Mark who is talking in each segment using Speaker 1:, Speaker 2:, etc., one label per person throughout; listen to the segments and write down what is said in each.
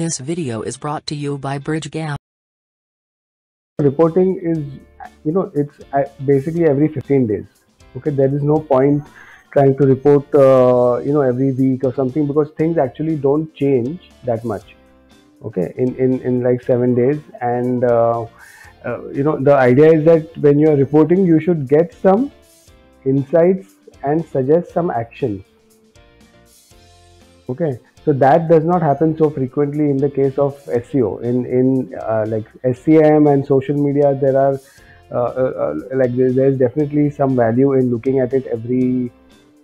Speaker 1: This video is brought to you by BridgeGap.
Speaker 2: Reporting is, it's basically every 15 days. Okay, there is no point trying to report, every week or something, because things actually don't change that much. Okay, in like 7 days, and the idea is that when you are reporting, you should get some insights and suggest some actions. Okay, so that does not happen so frequently in the case of SEO. In like SEM and social media, there are there's definitely some value in looking at it every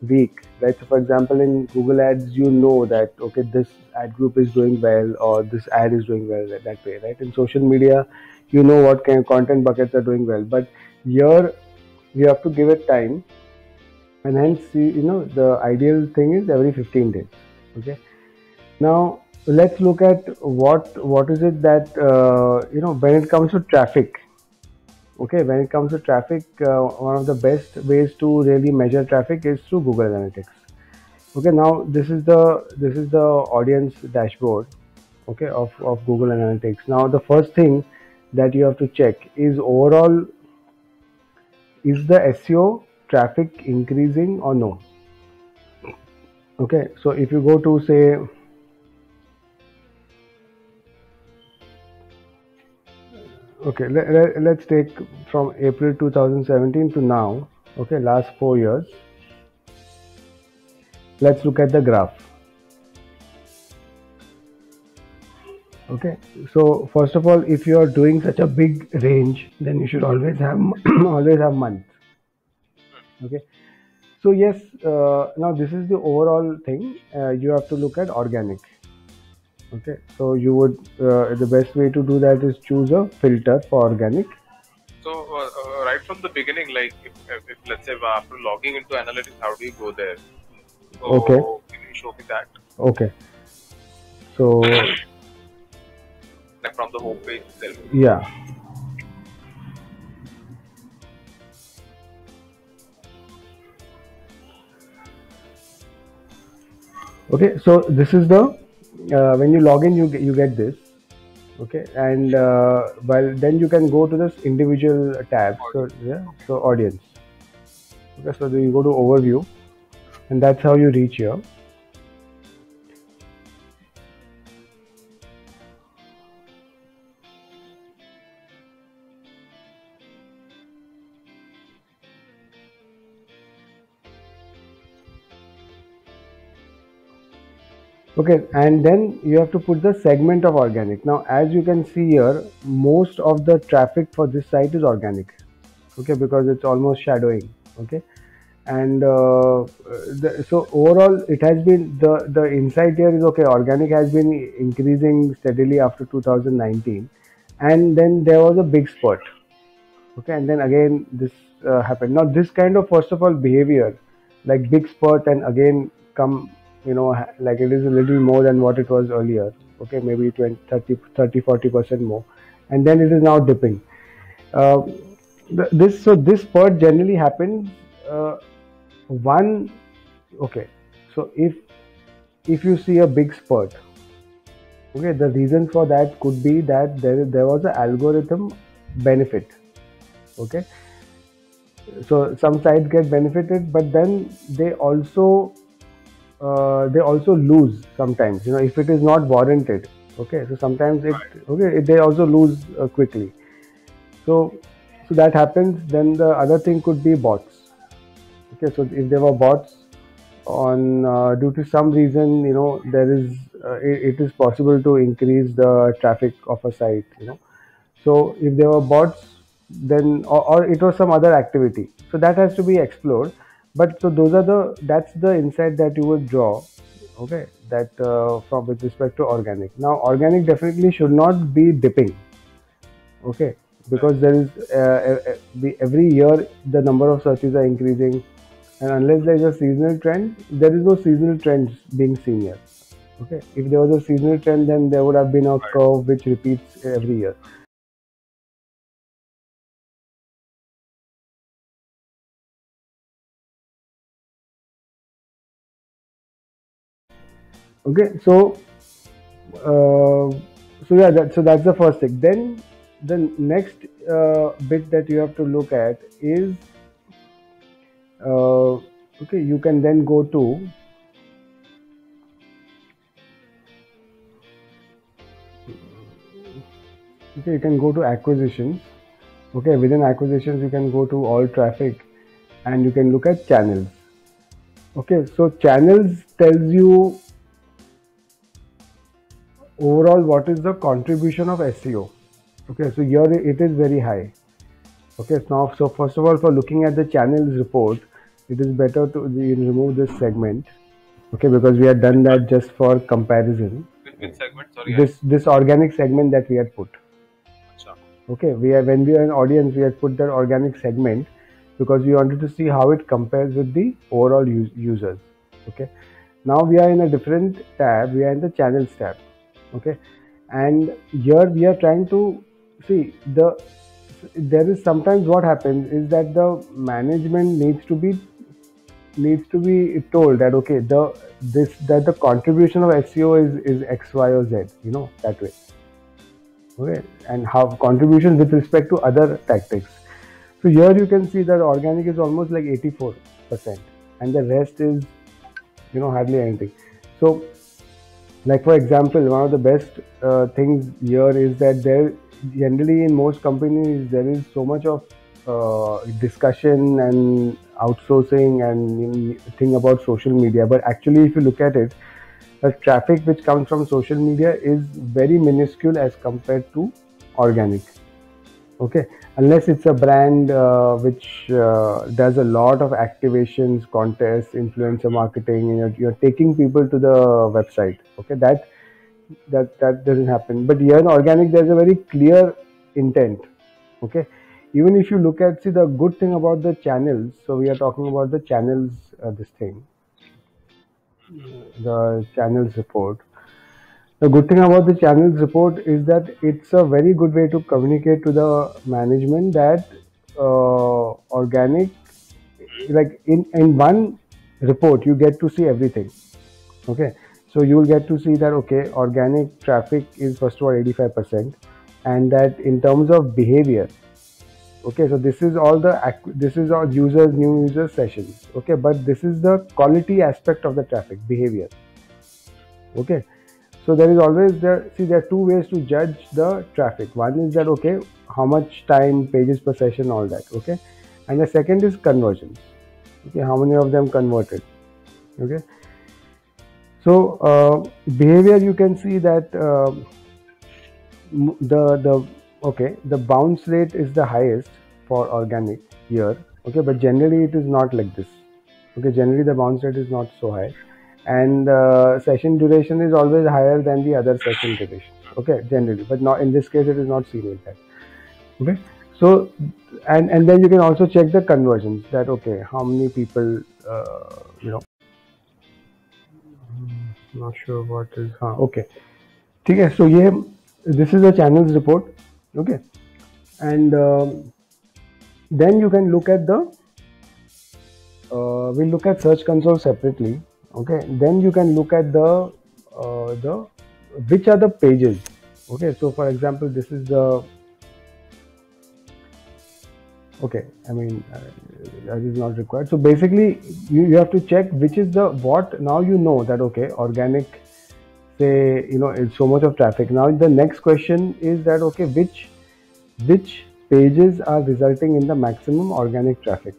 Speaker 2: week, right? So for example, in Google Ads, you know that okay, this ad group is doing well or this ad is doing well that way, right? In social media, you know what kind of content buckets are doing well, but here you have to give it time, and hence the ideal thing is every 15 days. Okay, now let's look at what is it that when it comes to traffic. Okay, when it comes to traffic, one of the best ways to really measure traffic is through Google Analytics. Okay, now this is the audience dashboard, okay, of Google Analytics. Now the first thing that you have to check is overall, is the SEO traffic increasing or no? Okay, so if you go to say, okay, let's take from April 2017 to now, okay, last 4 years. Let's look at the graph. Okay, so first of all, if you are doing such a big range, then you should always have always have months. Okay, so yes, now this is the overall thing. You have to look at organic. Okay, so you would the best way to do that is choose a filter for organic.
Speaker 3: So right from the beginning, like if let's say after logging into analytics, how do you go there? So
Speaker 2: Okay.
Speaker 3: Can you show me that?
Speaker 2: Okay, so
Speaker 3: Like from the home page itself.
Speaker 2: yeah. Okay, so this is the when you log in, you get this. Okay, and well, then you can go to this individual tab. So yeah, so audience. Okay, so then you go to overview, and that's how you reach here. Okay, and then you have to put the segment of organic. Now, as you can see here, most of the traffic for this site is organic. Okay, because it's almost shadowing. Okay, and so overall, it has been the insight here is okay. Organic has been increasing steadily after 2019, and then there was a big spurt. Okay, and then again this happened. Now this kind of, first of all, behavior, like big spurt and again come, like it is a little more than what it was earlier. Okay, maybe 20, 30, 40% more, and then it is now dipping. uh, this spurt generally happens one. Okay, so if you see a big spurt, okay, the reason for that could be that there was an algorithm benefit. Okay, so some sites get benefited, but then they also lose sometimes, if it is not warranted. Okay, so sometimes they also lose quickly. So that happens. Then the other thing could be bots. Okay, so if there were bots on due to some reason, there is it is possible to increase the traffic of a site. So if there were bots, then or it was some other activity. So that has to be explored. But so that's the insight that you would draw. Okay, that from with respect to organic. Now organic definitely should not be dipping. Okay, because there is every year the number of searches are increasing, and unless there is a seasonal trend, there is no seasonal trends being seen here. Okay, if there was a seasonal trend, then there would have been a curve which repeats every year. Okay, so Uh, so yeah, that's the first thing. Then the next bit that you have to look at is okay. You can then go to okay. You can go to acquisitions. Okay, within acquisitions, you can go to all traffic, and you can look at channels. Okay, so channels tells you overall what is the contribution of SEO. Okay, so here it is very high. Okay, so first of all, for looking at the channels report, it is better to remove this segment. Okay, because we had done that just for comparison.
Speaker 3: Which segment? Sorry,
Speaker 2: This organic segment that we had put.
Speaker 3: Acha.
Speaker 2: Okay, when we are an audience, we had put that organic segment because we wanted to see how it compares with the overall users. Okay, now we are in a different tab. We are in the channels tab. Okay, and here we are trying to see there is sometimes what happens is that the management needs to be told that okay the contribution of SEO is X, Y, or Z, that way. Okay, and how contribution with respect to other tactics. So here you can see that organic is almost like 84%, and the rest is hardly anything. So, like for example, one of the best things here is that there generally in most companies there is so much of discussion and outsourcing and thing about social media, but actually if you look at it, the traffic which comes from social media is very minuscule as compared to organic. Okay, unless it's a brand which does a lot of activations, contests, influencer marketing, and you're taking people to the website. Okay, that doesn't happen. But here in organic, there's a very clear intent. Okay, even if you look at, see, the good thing about the channels. So we are talking about the channels. This thing, the channels report. The good thing about the channels report is that it's a very good way to communicate to the management that organic, like in one report, you get to see everything. Okay, so you will get to see that okay, organic traffic is first of all 85%, and that in terms of behavior. Okay, so this is all users, new user sessions. Okay, but this is the quality aspect of the traffic behavior. Okay, so there is always there are two ways to judge the traffic. One is that okay, how much time, pages per session, all that. Okay, and the second is conversions. Okay, how many of them converted. Okay, so behavior, you can see that the bounce rate is the highest for organic here. Okay, but generally it is not like this. Okay, generally the bounce rate is not so high, and session duration is always higher than the other session duration. Okay, generally, but not in this case it is not seen like that. Okay, so and then you can also check the conversions, that okay, how many people you know not sure what is okay. Okay, so yeah, this is a channels report. Okay, and then you can look at the we'll look at search console separately. Okay, then you can look at the which are the pages. Okay, so for example, this is the okay, I mean that is not required. So basically you have to check which is the what. Now you know that okay, organic, say it's so much of traffic. Now the next question is that okay, which pages are resulting in the maximum organic traffic.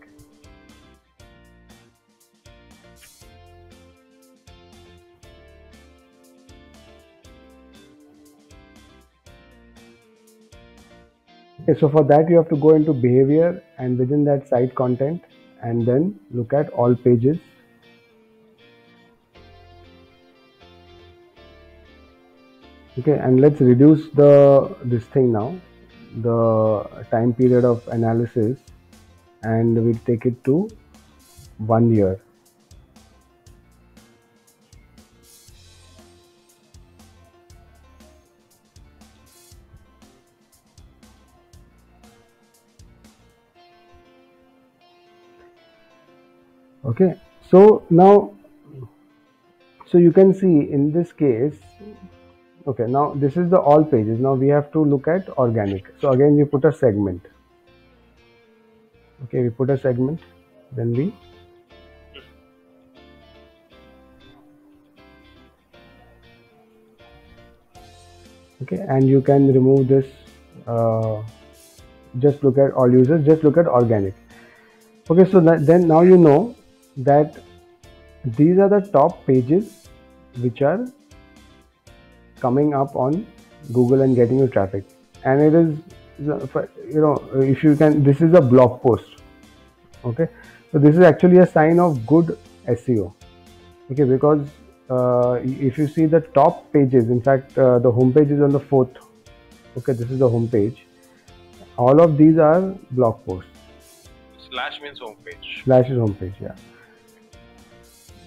Speaker 2: Okay, so for that you have to go into behavior, and within that site content, and then look at all pages. Okay, and let's reduce this thing now, the time period of analysis, and we'll take it to 1 year. Okay, so now, so you can see in this case Okay, now this is the all pages. Now we have to look at organic. So again, we put a segment. Okay, we put a segment, then we okay, and you can remove this. Just look at all users. Just look at organic. Okay, so then now you know that these are the top pages which are coming up on Google and getting you traffic. And it is, if you can, this is a blog post. Okay, so this is actually a sign of good SEO. Okay, because if you see the top pages, in fact, the home page is on the fourth. Okay, this is the home page. All of these are blog posts.
Speaker 3: Slash means homepage.
Speaker 2: Slash is homepage, yeah.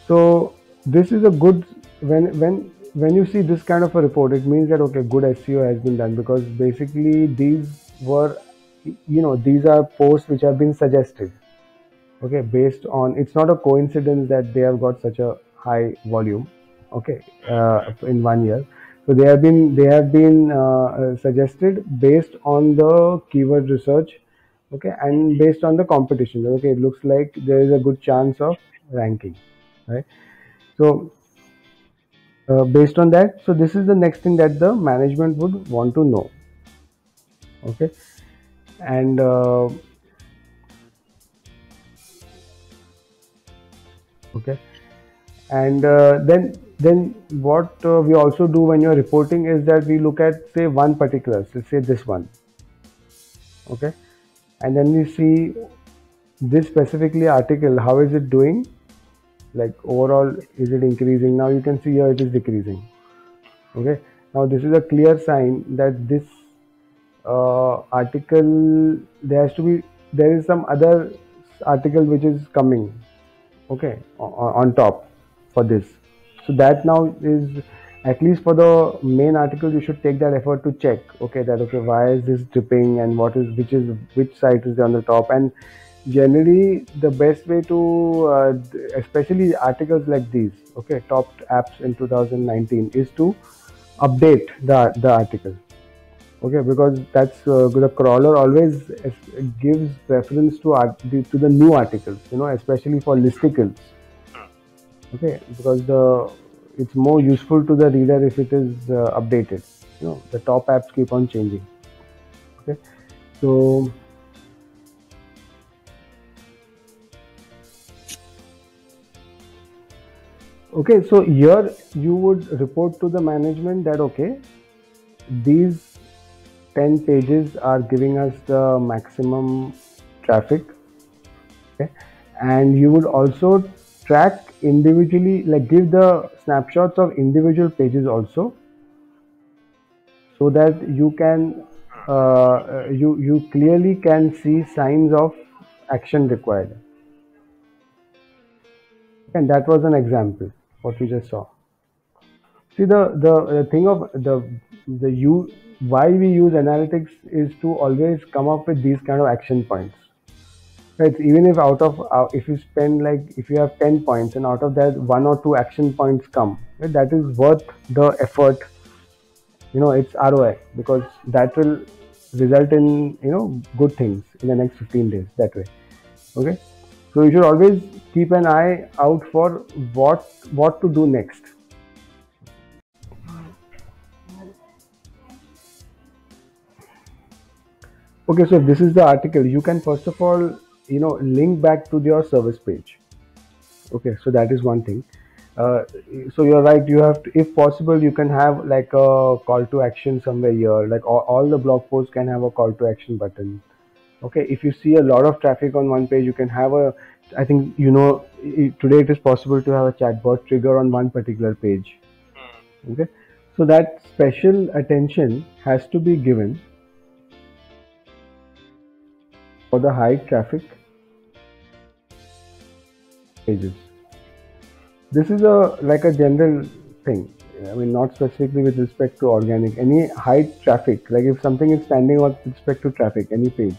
Speaker 2: So this is a good when you see this kind of a report, it means that okay, good SEO has been done, because basically these were, these are posts which have been suggested. Okay, based on, it's not a coincidence that they have got such a high volume. Okay, in 1 year. So they have been suggested based on the keyword research. Okay, and based on the competition. Okay, it looks like there is a good chance of ranking, right? So based on that, so this is the next thing that the management would want to know. Okay, and okay, and then what we also do when you're reporting is that we look at, say, one particular, let's say this one. Okay, and then we see this specifically article, how is it doing, like overall, is it increasing? Now you can see here it is decreasing. Okay, now this is a clear sign that this article, there is some other article which is coming, okay, on top for this. So that now is, at least for the main article, you should take that effort to check, okay, that okay, why is this dipping, and which site is on the top. And generally the best way to especially articles like these, okay, top apps in 2019, is to update the article. Okay, because that's the crawler always gives preference to the new articles, especially for listicles. Okay, because it's more useful to the reader if it is updated. The top apps keep on changing. Okay, so okay, so here you would report to the management that okay, these 10 pages are giving us the maximum traffic. Okay, and you would also track individually, like give the snapshots of individual pages also, so that you can you clearly can see signs of action required. And that was an example what we just saw. See, the thing of the you why we use analytics is to always come up with these kind of action points. Right? Even if if you spend, like, if you have 10 points and out of that 1 or 2 action points come, right, that is worth the effort. It's ROI, because that will result in good things in the next 15 days that way. Okay, so you should always keep an eye out for what to do next. Okay, so if this is the article, you can first of all link back to your service page. Okay, so that is one thing. So you're right, you have to, if possible, you can have like a call to action somewhere here, like all the blog posts can have a call to action button. Okay, if you see a lot of traffic on one page, you can have I think today it is possible to have a chatbot trigger on one particular page. Okay, so that special attention has to be given for the high traffic pages. This is like a general thing. I mean, not specifically with respect to organic. Any high traffic, like if something is standing out with respect to traffic, any page,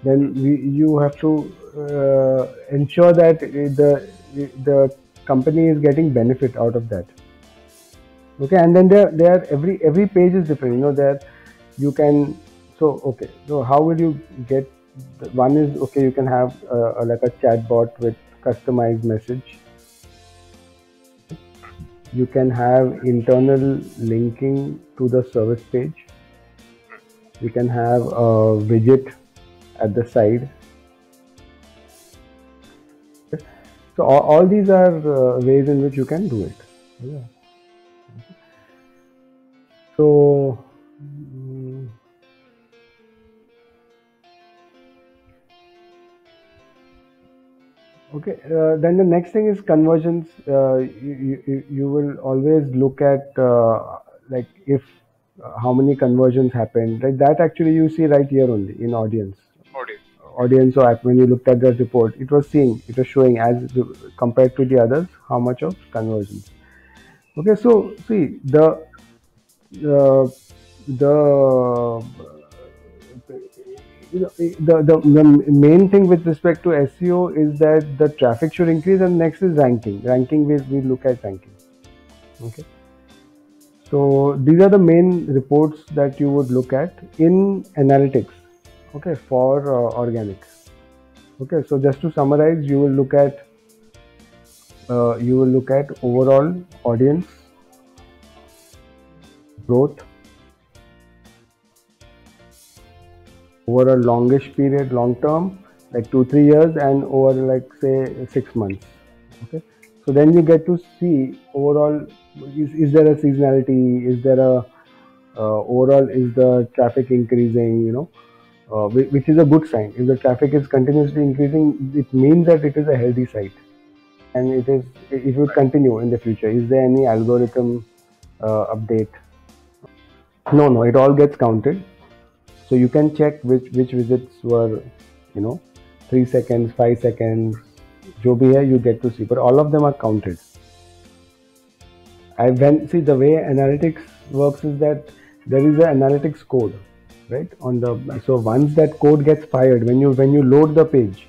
Speaker 2: then you have to ensure that the company is getting benefit out of that. Okay, and then there every page is different. You know, there you can, so okay, so how will you get, one is, okay, you can have like a chat bot with customized message. You can have internal linking to the service page. You can have a widget at the side. So all these are ways in which you can do it. Yeah. So okay, then the next thing is conversions. You will always look at like if how many conversions happened. Like that actually you see right here only in audience.
Speaker 3: Audio.
Speaker 2: Audience or app, when you looked at the report, it was showing as compared to the others how much of conversions. Okay, so see uh, the the main thing with respect to SEO is that the traffic should increase, and next is ranking. Ranking, we look at ranking. Okay, so these are the main reports that you would look at in analytics. Okay, for organic. Okay, so just to summarize, you will look at overall audience growth over a longish period, long term, like 2-3 years, and over like say 6 months. Okay, so then you get to see overall, is there a seasonality, is there a overall, is the traffic increasing, you know, which is a good sign. If the traffic is continuously increasing, it means that it is a healthy site, and it will continue in the future. Is there any algorithm update? No, it all gets counted. So you can check which visits were, you know, 3 seconds, 5 seconds, जो भी है you get to see, but all of them are counted. See, the way analytics works is that there is an analytics code, right? So once that code gets fired, when you load the page,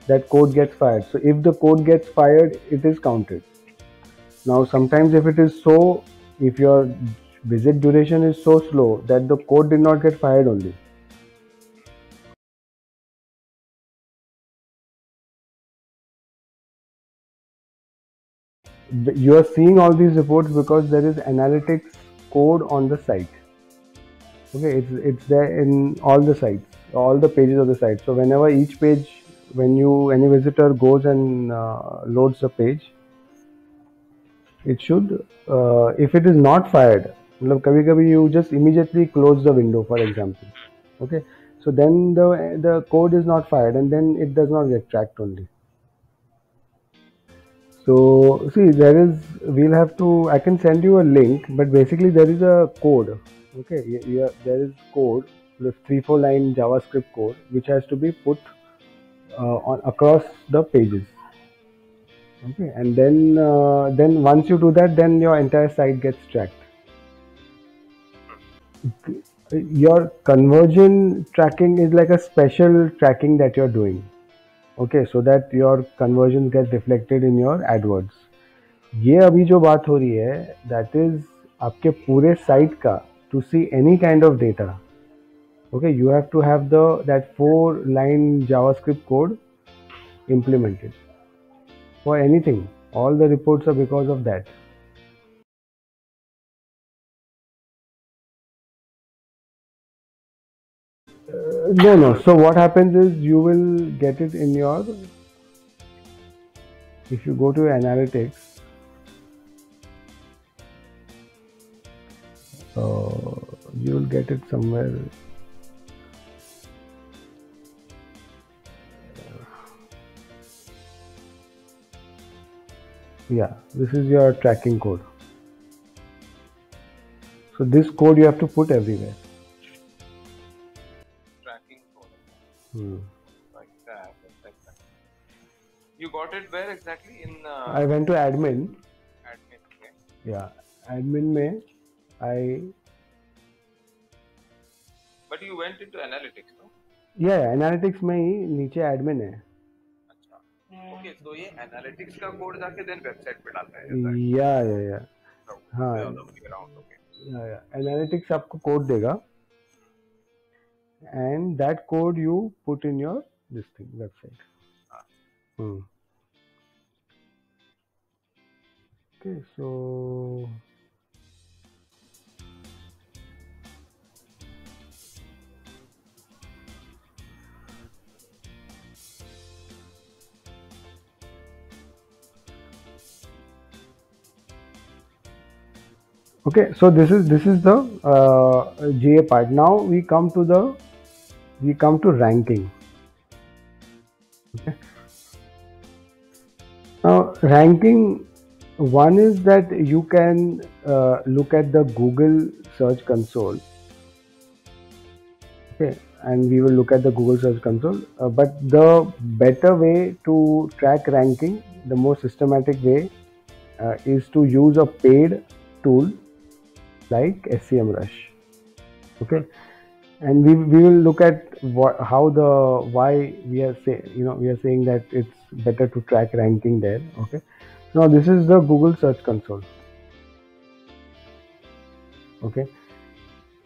Speaker 2: that code gets fired. So if the code gets fired, it is counted. Now sometimes if your visit duration is so slow that the code did not get fired only. You are seeing all these reports because there is analytics code on the site. Okay, it's there in all the sites, all the pages of the site. So whenever each page, when any visitor goes and loads the page, it should, if it is not fired, कभी-कभी you just immediately close the window, for example. Okay, so then the code is not fired, and then it does not get tracked only. So see, we'll have to, I can send you a link, but basically there is a code. Okay, there is code, the 3-4 line JavaScript code, which has to be put across the pages. Okay, and then once you do that, then your entire site gets tracked. Your conversion tracking is like a special tracking that you're doing. Okay, so that your conversions get reflected in your AdWords. ये अभी जो बात हो रही है, that is आपके पूरे site का, to see any kind of data. Okay, you have to have that 4-line JavaScript code implemented for anything. All the reports are because of that. No. So what happens is you will get it in your, if you go to analytics, you will get it somewhere. Yeah, this is your tracking code. So this code you have to put everywhere.
Speaker 3: Tracking code. Like that. You got it where exactly? In
Speaker 2: I went to admin.
Speaker 3: Admin. Okay.
Speaker 2: Yeah, admin में
Speaker 3: But you went into analytics, no?
Speaker 2: Yeah, analytics में ही नीचे admin है.
Speaker 3: अच्छा. Okay, so ये analytics का code जाके then website पे डालता है.
Speaker 2: Yeah. हाँ,
Speaker 3: the other way around. Okay.
Speaker 2: Analytics आपको कोड देगा, and that code you put in your this thing website. Hmm. Okay, so okay, so this is the GA part. Now we come to ranking. Okay. Now ranking, one is that you can look at the Google Search Console. Okay, and we will look at the Google Search Console. But the better way to track ranking, the more systematic way, is to use a paid tool like SEMrush. Okay, and we will look at why we are saying that it's better to track ranking there. Okay, now this is the Google Search Console. Okay,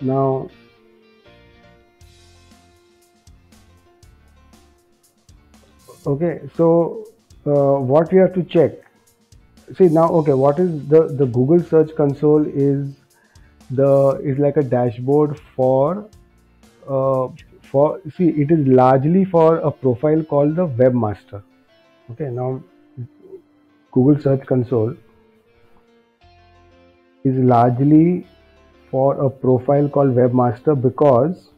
Speaker 2: now okay, so what we have to check. See now, okay, what is the Google Search Console is like a dashboard for see, it is largely for a profile called the webmaster. Okay, now Google Search Console is largely for a profile called webmaster because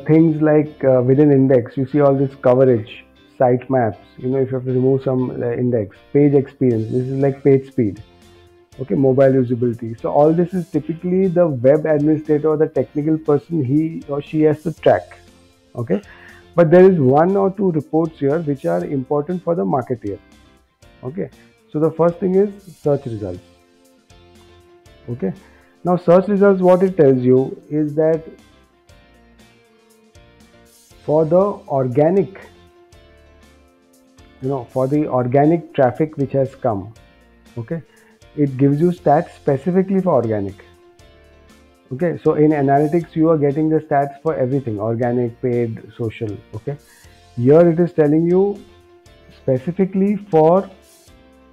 Speaker 2: things like within index you see all this coverage, site maps, if you have to remove some index, page experience, this is like page speed. Okay, mobile usability. So all this is typically the web administrator or the technical person, he or she has to track. Okay, but there is one or two reports here which are important for the marketer. Okay, so the first thing is search results. Okay, now search results, what it tells you is that for the organic traffic which has come, okay, it gives you stats specifically for organic. Okay, so in analytics you are getting the stats for everything, organic, paid, social. Okay, here it is telling you specifically for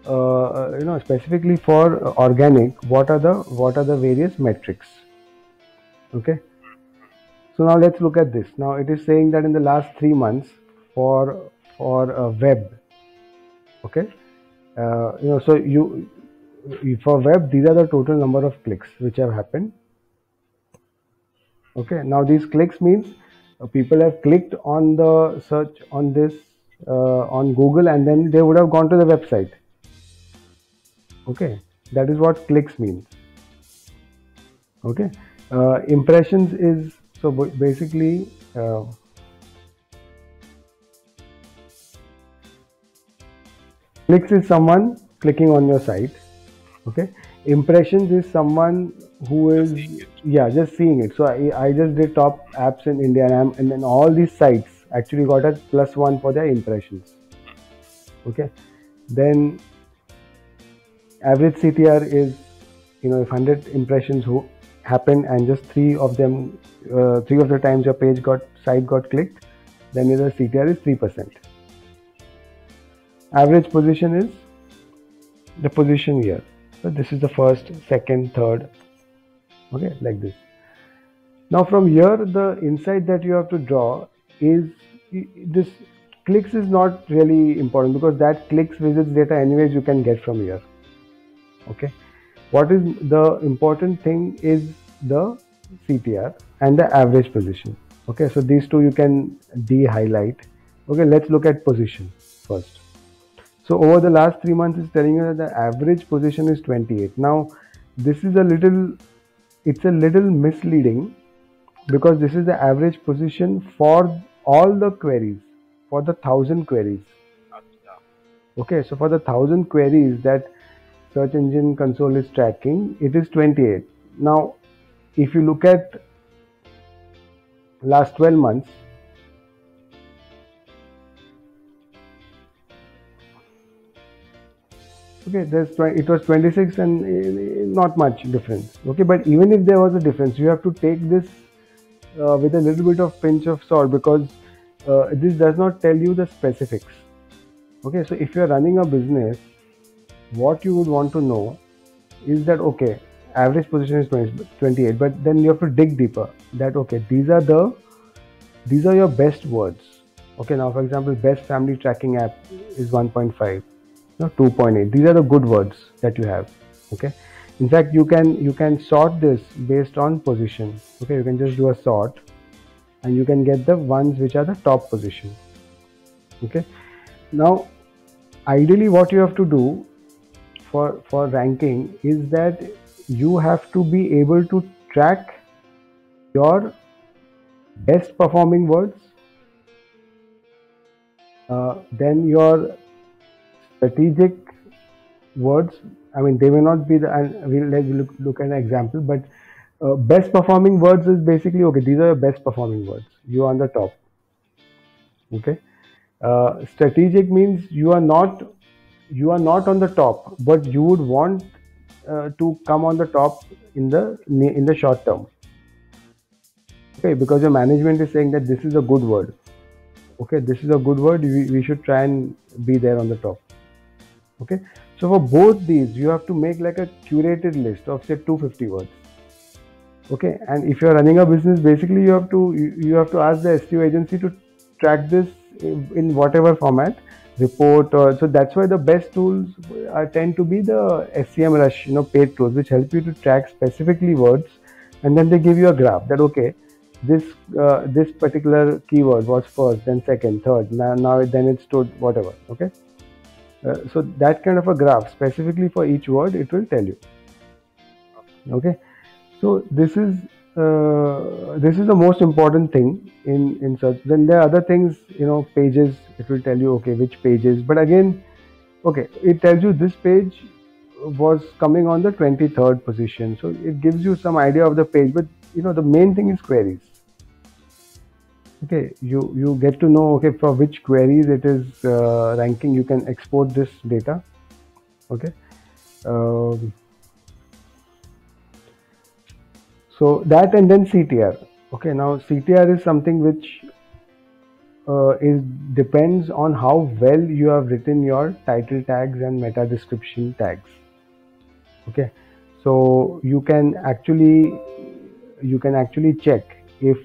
Speaker 2: organic, what are the various metrics. Okay, so now let's look at this. Now it is saying that in the last 3 months for web. Okay, so for web, these are the total number of clicks which have happened. Okay, now these clicks means people have clicked on the search on this on Google, and then they would have gone to the website. Okay, that is what clicks means. Okay, impressions is, so basically clicks is someone clicking on your site. Okay, impressions is someone who is just seeing it. So I just did top apps in India, and then all these sites actually got a +1 for their impressions. Okay, then average CTR is, if 100 impressions happen and just 3 of the times your site got clicked, then the CTR is 3%. Average position is the position here. So this is the first, second, third. Okay, like this. Now from here, the insight that you have to draw is this clicks is not really important, because that clicks, visits data anyways you can get from here. Okay, what is the important thing is the CTR and the average position. Okay, so these two you can de-highlight. Okay, let's look at position first. So over the last 3 months, it's telling you that the average position is 28. Now, this is it's a little misleading, because this is the average position for all the queries, for the 1,000 queries. Okay, so for the 1,000 queries that Search Engine Console is tracking, it is 28. Now, if you look at last 12 months, Okay, it was 26 and not much difference. Okay, but even if there was a difference, you have to take this with a little bit of pinch of salt, because this does not tell you the specifics. Okay, so if you're running a business, what you would want to know is that, okay, average position is 28, but then you have to dig deeper, that okay, these are your best words. Okay, now for example, best family tracking app is 1.5, no, 2.8. These are the good words that you have. Okay, in fact, you can sort this based on position. Okay, you can just do a sort and you can get the ones which are the top position. Okay, now ideally what you have to do for ranking is that you have to be able to track your best performing words, then your strategic words. I mean, they may not be the, and let's look at an example, but best performing words is basically, okay, these are your best performing words, you are on the top. Okay, strategic means you are not on the top, but you would want to come on the top in the short term. Okay, because your management is saying that this is a good word. Okay, this is a good word, we should try and be there on the top. Okay, so for both these you have to make like a curated list of say 250 words. Okay, and if you're running a business, basically you have to ask the SEO agency to track this in whatever format, report, or so. That's why the best tools tend to be the SEM Rush, paid tools, which help you to track specifically words, and then they give you a graph that, okay, this particular keyword was first, then second, third, now then it's to whatever. Okay, so that kind of a graph specifically for each word, it will tell you. Okay, so this is the most important thing in search. Then there are other things, pages. It will tell you, okay, which pages. But again, okay, it tells you this page was coming on the 23rd position, so it gives you some idea of the page. But the main thing is queries. Okay, you get to know, okay, for which queries it is ranking. You can export this data. Okay. Um, So that, and then CTR. Okay, now CTR is something which is depends on how well you have written your title tags and meta description tags. Okay, so you can actually check if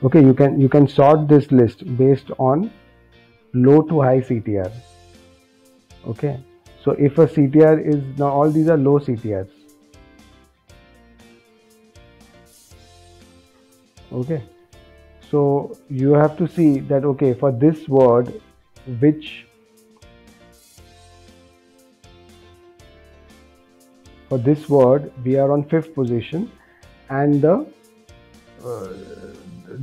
Speaker 2: okay, you can sort this list based on low to high CTR. Okay, so if a CTR is, now all these are low CTRs. Okay, so you have to see that, okay, for this word, which for this word we are on 5th position, and the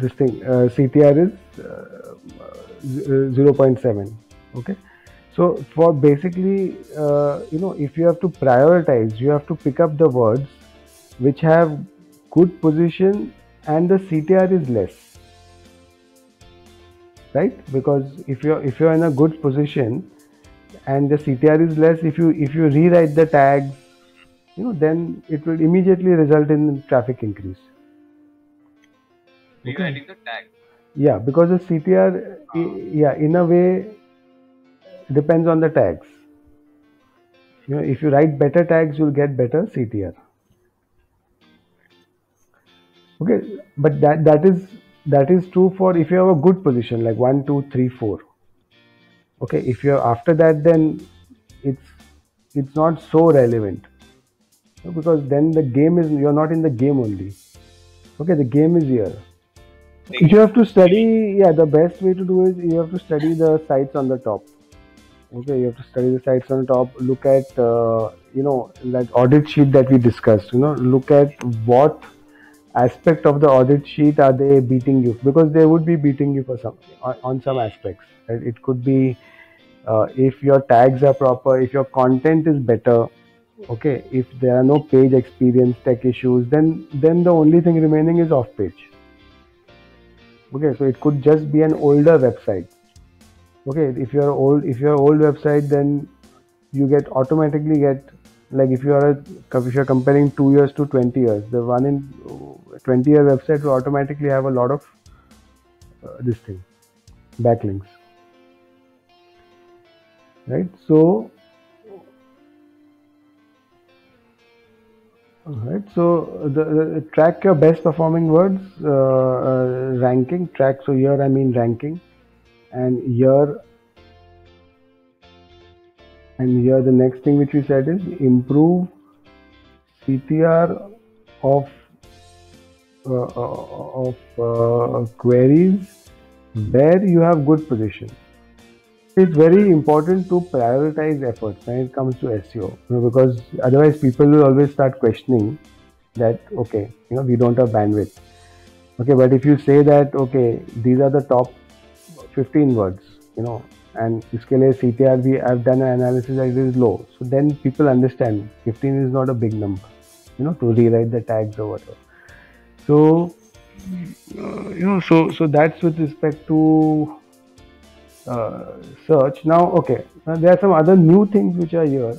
Speaker 2: this thing CTR is 0.7. Okay, so for basically if you have to prioritize, you have to pick up the words which have good position and the CTR is less, right? Because if you're in a good position and the CTR is less, if you rewrite the tags, then it will immediately result in traffic increase.
Speaker 3: Rewriting the tag.
Speaker 2: Yeah, because the CTR, yeah, in a way depends on the tags. If you write better tags, you'll get better CTR. Okay, but that is true for if you have a good position like 1, 2, 3, 4. Okay, if you're after that, then it's not so relevant, because then the game is, you're not in the game only. Okay, the game is here. You have to study. Yeah, the best way to do is you have to study the sites on the top. Okay, you have to study the sites on the top. Look at that audit sheet that we discussed. Look at what aspect of the audit sheet are they beating you, because they would be beating you for some on some aspects. Right? It could be if your tags are proper, if your content is better. Okay, if there are no page experience tech issues, then the only thing remaining is off page. Okay, so it could just be an older website. Okay, if you're old website, then you get automatically get, like if you're comparing 2 years to 20 years, the one in 20-year website will automatically have a lot of this thing, backlinks, right? So alright, so the track your best performing words, ranking track. So here I mean ranking, and here the next thing which we said is improve CTR of queries where you have good position. It's very important to prioritize efforts when it comes to SEO, because otherwise people will always start questioning that, okay, we don't have bandwidth. Okay, but if you say that, okay, these are the top 15 words, and इसके लिए CTR we have done an analysis that it is low, so then people understand 15 is not a big number, to rewrite the tags or whatever. So, so that's with respect to search. Now, okay, now there are some other new things which are here.